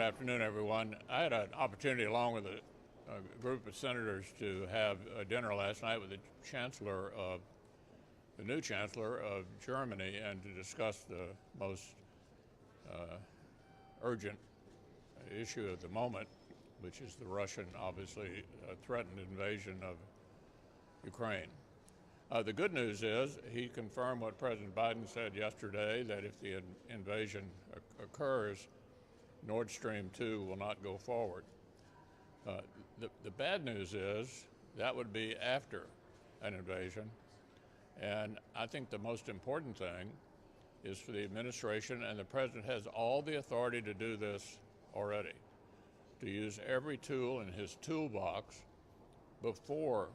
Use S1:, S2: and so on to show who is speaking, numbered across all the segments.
S1: afternoon, everyone. I had an opportunity, along with a group of senators, to have dinner last night with the new chancellor of Germany, and to discuss the most urgent issue of the moment, which is the Russian, obviously, threatened invasion of Ukraine. The good news is he confirmed what President Biden said yesterday, that if the invasion occurs, Nord Stream 2 will not go forward. The bad news is that would be after an invasion. And I think the most important thing is for the administration, and the president has all the authority to do this already, to use every tool in his toolbox before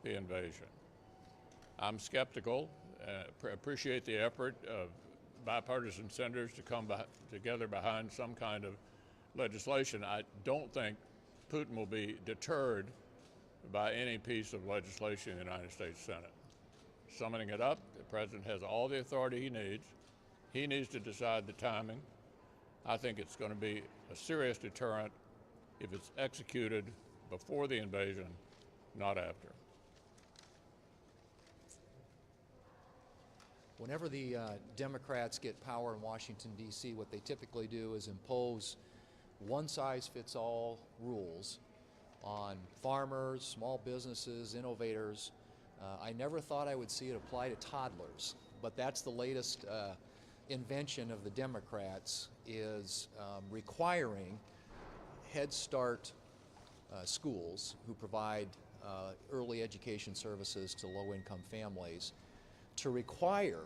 S1: the invasion. I'm skeptical, appreciate the effort of bipartisan senators to come together behind some kind of legislation. I don't think Putin will be deterred by any piece of legislation in the United States Senate. Summing it up, the president has all the authority he needs. He needs to decide the timing. I think it's going to be a serious deterrent if it's executed before the invasion, not after.
S2: Whenever the Democrats get power in Washington, D.C., what they typically do is impose one-size-fits-all rules on farmers, small businesses, innovators. I never thought I would see it apply to toddlers, but that's the latest invention of the Democrats, is requiring Head Start schools who provide early education services to low-income families to require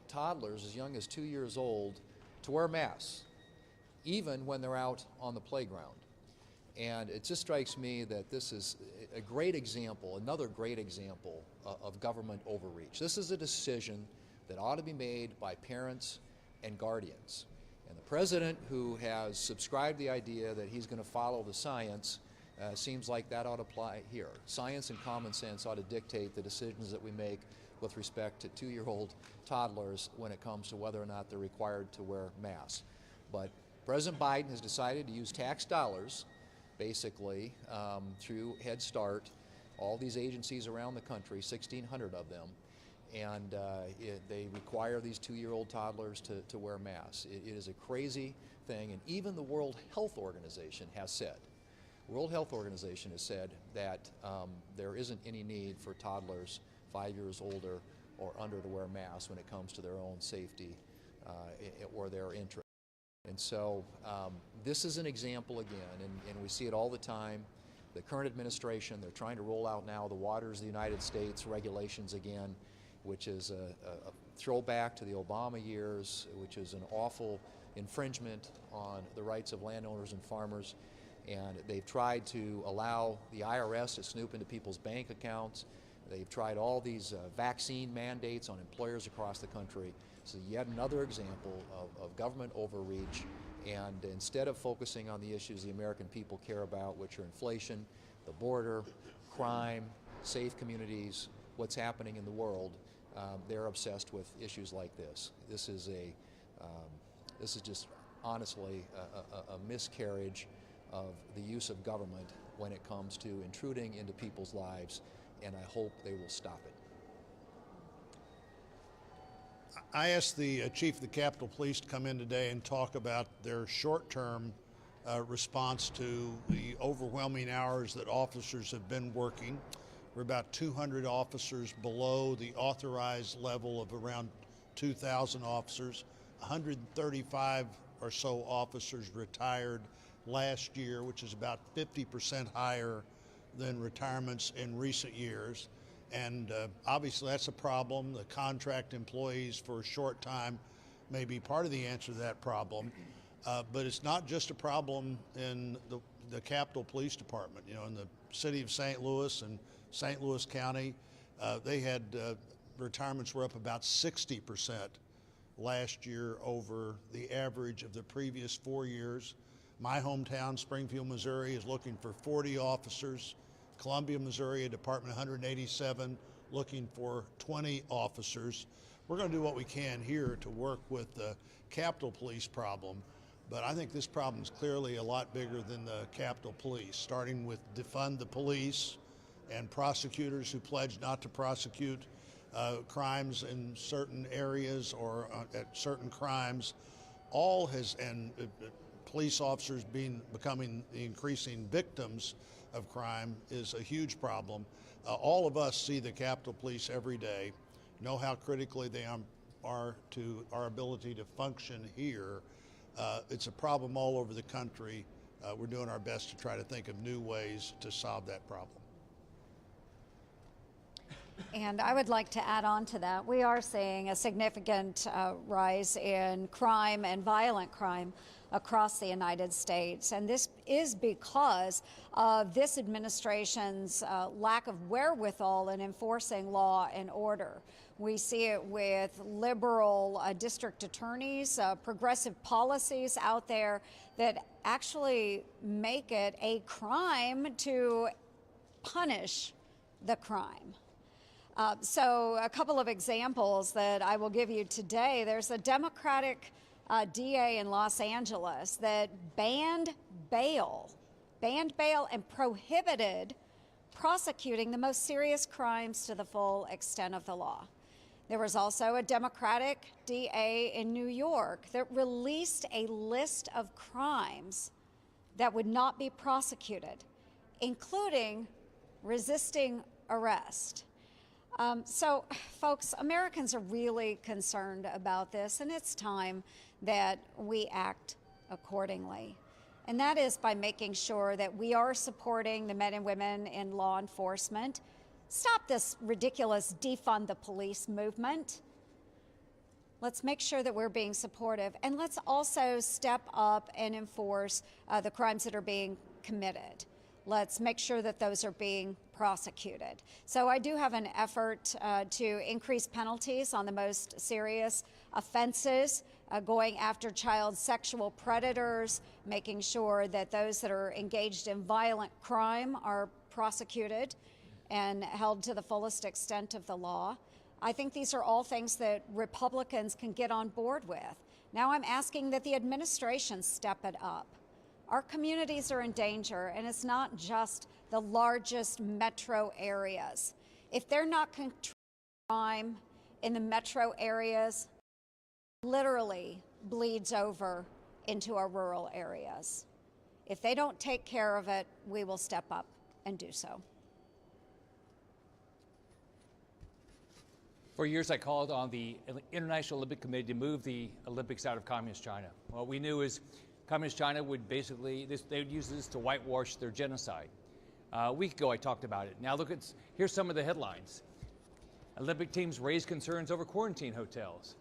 S2: toddlers as young as 2 years old to wear masks, even when they're out on the playground. And it just strikes me that this is a great example, another great example of government overreach. This is a decision that ought to be made by parents and guardians. And the president, who has subscribed the idea that he's going to follow the science, seems like that ought to apply here. Science and common sense ought to dictate the decisions that we make with respect to 2-year-old toddlers when it comes to whether or not they're required to wear masks. But President Biden has decided to use tax dollars, basically, through Head Start, all these agencies around the country, 1,600 of them, and they require these 2-year-old toddlers to wear masks. It is a crazy thing, and even the World Health Organization has said, that there isn't any need for toddlers 5 years older or under to wear masks when it comes to their own safety or their interest. And so this is an example again, and we see it all the time. The current administration, they're trying to roll out now the Waters of the United States regulations again, which is a throwback to the Obama years, which is an awful infringement on the rights of landowners and farmers. And they've tried to allow the IRS to snoop into people's bank accounts. They've tried all these vaccine mandates on employers across the country. So yet another example of government overreach. And instead of focusing on the issues the American people care about, which are inflation, the border, crime, safe communities, what's happening in the world, they're obsessed with issues like this. This is just honestly a miscarriage of the use of government when it comes to intruding into people's lives, and I hope they will stop it.
S3: I asked the chief of the Capitol Police to come in today and talk about their short-term response to the overwhelming hours that officers have been working. We're about 200 officers below the authorized level of around 2,000 officers. 135 or so officers retired last year, which is about 50% higher than retirements in recent years. And obviously that's a problem. The contract employees for a short time may be part of the answer to that problem. But it's not just a problem in the Capitol Police Department. You know, in the city of St. Louis and St. Louis County, they had retirements were up about 60% last year over the average of the previous 4 years. My hometown, Springfield, Missouri, is looking for 40 officers. Columbia, Missouri, a department 187, looking for 20 officers. We're going to do what we can here to work with the Capitol Police problem, But I think this problem is clearly a lot bigger than the Capitol Police, starting with defund the police and prosecutors who pledge not to prosecute crimes in certain areas or at certain crimes. All has, and police officers becoming the increasing victims of crime is a huge problem. All of us see the Capitol Police every day, know how critically they are to our ability to function here. It's a problem all over the country. We're doing our best to try to think of new ways to solve that problem.
S4: And I would like to add on to that. We are seeing a significant rise in crime and violent crime across the United States. And this is because of this administration's lack of wherewithal in enforcing law and order. We see it with liberal district attorneys, progressive policies out there that actually make it a crime to punish the crime. So a couple of examples that I will give you today. There's a Democratic DA in Los Angeles that banned bail and prohibited prosecuting the most serious crimes to the full extent of the law. There was also a Democratic DA in New York that released a list of crimes that would not be prosecuted, including resisting arrest. So, folks, Americans are really concerned about this, and it's time that we act accordingly. And that is by making sure that we are supporting the men and women in law enforcement. Stop this ridiculous defund the police movement. Let's make sure that we're being supportive, and let's also step up and enforce the crimes that are being committed. Let's make sure that those are being prosecuted. So I do have an effort to increase penalties on the most serious offenses, going after child sexual predators, making sure that those that are engaged in violent crime are prosecuted and held to the fullest extent of the law. I think these are all things that Republicans can get on board with. Now I'm asking that the administration step it up. Our communities are in danger, and it's not just the largest metro areas. If they're not controlling crime in the metro areas, it literally bleeds over into our rural areas. If they don't take care of it, we will step up and do so.
S5: For years, I called on the International Olympic Committee to move the Olympics out of Communist China. What we knew is Communist China would basically, they would use this to whitewash their genocide. A week ago, I talked about it. Now look, here's some of the headlines. Olympic teams raise concerns over quarantine hotels.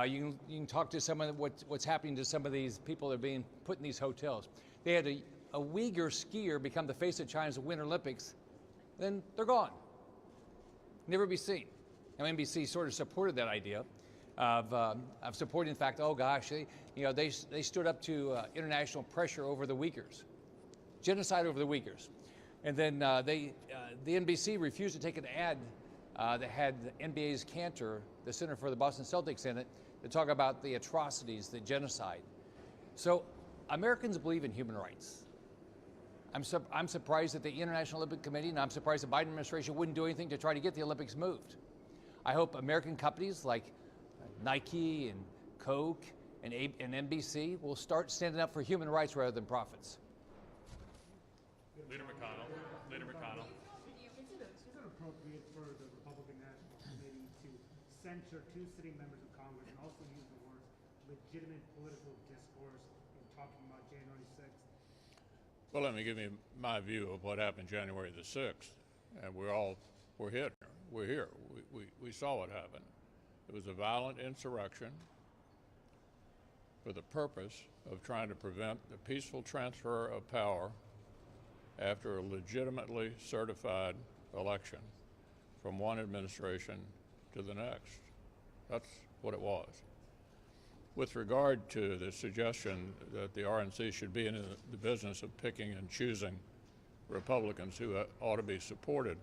S5: You can talk to some of what's happening to some of these people that are being put in these hotels. They had a Uyghur skier become the face of China's Winter Olympics, then they're gone. Never be seen. Now, NBC sort of supported that idea of supporting the fact, oh gosh, they stood up to international pressure over the Uyghurs, genocide over the Uyghurs. And then the NBC refused to take an ad that had the NBA's Cantor, the Center for the Boston Celtics, in it to talk about the atrocities, the genocide. So Americans believe in human rights. I'm surprised that the International Olympic Committee, and I'm surprised the Biden administration wouldn't do anything to try to get the Olympics moved. I hope American companies like Nike and Coke and NBC will start standing up for human rights rather than profits.
S6: Leader McConnell.
S7: Is it appropriate for the Republican National Committee to censure two sitting members of Congress and also use the words legitimate political discourse in talking about January 6th?
S1: Well, let me give you my view of what happened January the 6th. And we're here. We saw what happened. It was a violent insurrection for the purpose of trying to prevent the peaceful transfer of power after a legitimately certified election from one administration to the next. That's what it was. With regard to the suggestion that the RNC should be in the business of picking and choosing Republicans who ought to be supported,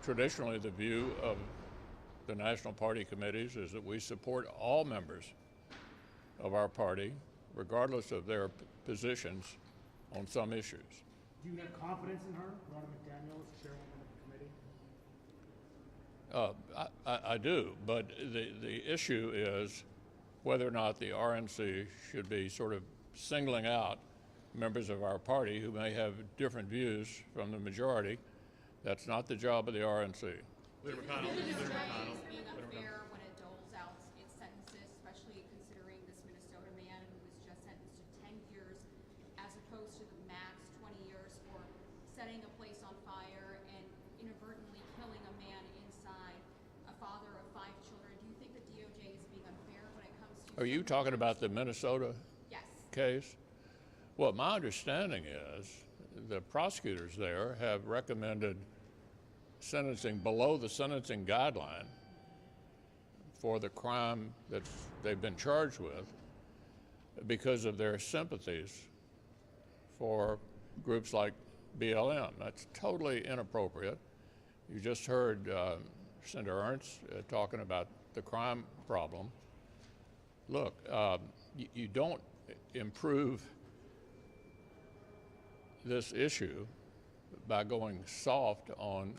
S1: traditionally the view of the national party committees is that we support all members of our party regardless of their positions on some issues.
S7: Do you have confidence in her, Ronna McDaniel, as chairwoman of the committee?
S1: I do, but the issue is whether or not the RNC should be sort of singling out members of our party who may have different views from the majority. That's not the job of the RNC.
S6: Leader McConnell. Leader McConnell. Being unfair when it doles out its sentences, especially considering this Minnesota man who was just sentenced to 10 years as opposed to the max 20 years for setting a place on fire and inadvertently killing a man inside, a father of 5 children. Do you think the DOJ is being unfair when it comes to...
S1: Are you talking about the Minnesota
S6: Yes.
S1: case? Well, my understanding is the prosecutors there have recommended sentencing below the sentencing guideline for the crime that they've been charged with because of their sympathies for groups like BLM. That's totally inappropriate. You just heard Senator Ernst talking about the crime problem. Look, you don't improve this issue by going soft on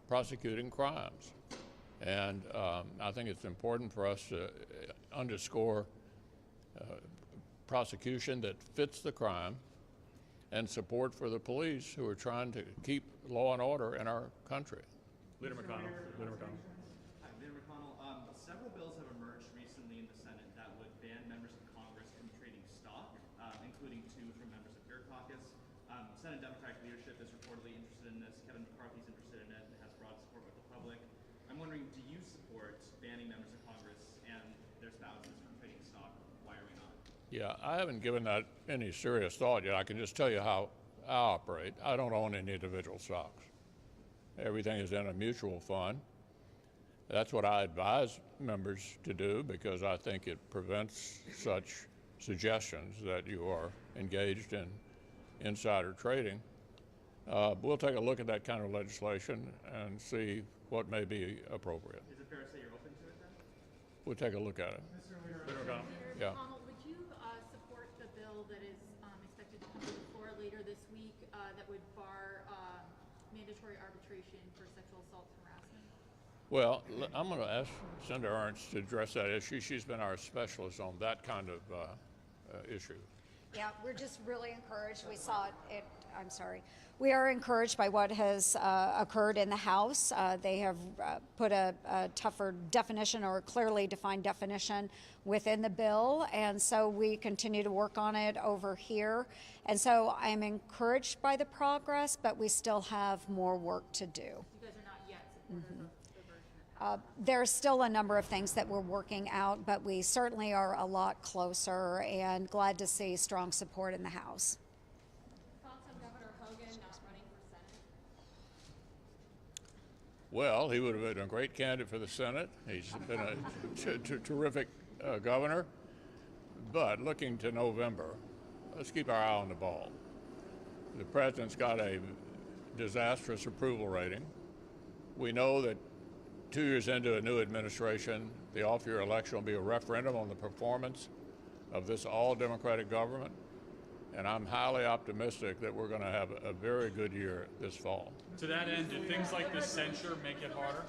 S1: prosecuting crimes. And I think it's important for us to underscore prosecution that fits the crime and support for the police who are trying to keep law and order in our country.
S6: Leader McConnell. Leader McConnell. Hi, Leader McConnell. Several bills have emerged recently in the Senate that would ban members of Congress from trading stock, including 2 from members of your caucus. Senate Democratic leadership is reportedly interested in this. Kevin McCarthy's interested in it and has broad support with the public. I'm wondering, do you support banning members of Congress and their spouses from trading stock? Why are we not?
S1: Yeah, I haven't given that any serious thought yet. I can just tell you how I operate. I don't own any individual stocks. Everything is in a mutual fund. That's what I advise members to do because I think it prevents such suggestions that you are engaged in insider trading. We'll take a look at that kind of legislation and see what may be appropriate.
S6: Is it fair to say you're open to it then?
S1: We'll take a look at it.
S6: Leader McConnell.
S1: Yeah.
S8: McConnell, would you support the bill that is expected to come to the floor later this week that would bar mandatory arbitration for sexual assault and harassment?
S1: Well, I'm going to ask Senator Ernst to address that issue. She's been our specialist on that kind of issue.
S4: Yeah, we're just really encouraged. We saw it. I'm sorry. We are encouraged by what has occurred in the House. They have put a tougher definition or a clearly defined definition within the bill, and so we continue to work on it over here. And so I'm encouraged by the progress, but we still have more work to do.
S8: You guys are not yet supporters of the version that
S4: There's still a number of things that we're working out, but we certainly are a lot closer and glad to see strong support in the House.
S6: Thoughts on Governor Hogan not running for Senate?
S1: Well, he would have been a great candidate for the Senate. He's been a terrific governor. But looking to November, let's keep our eye on the ball. The president's got a disastrous approval rating. We know that 2 years into a new administration, the off-year election will be a referendum on the performance of this all-Democratic government. And I'm highly optimistic that we're going to have a very good year this fall.
S9: To that end, do things like the censure make it harder?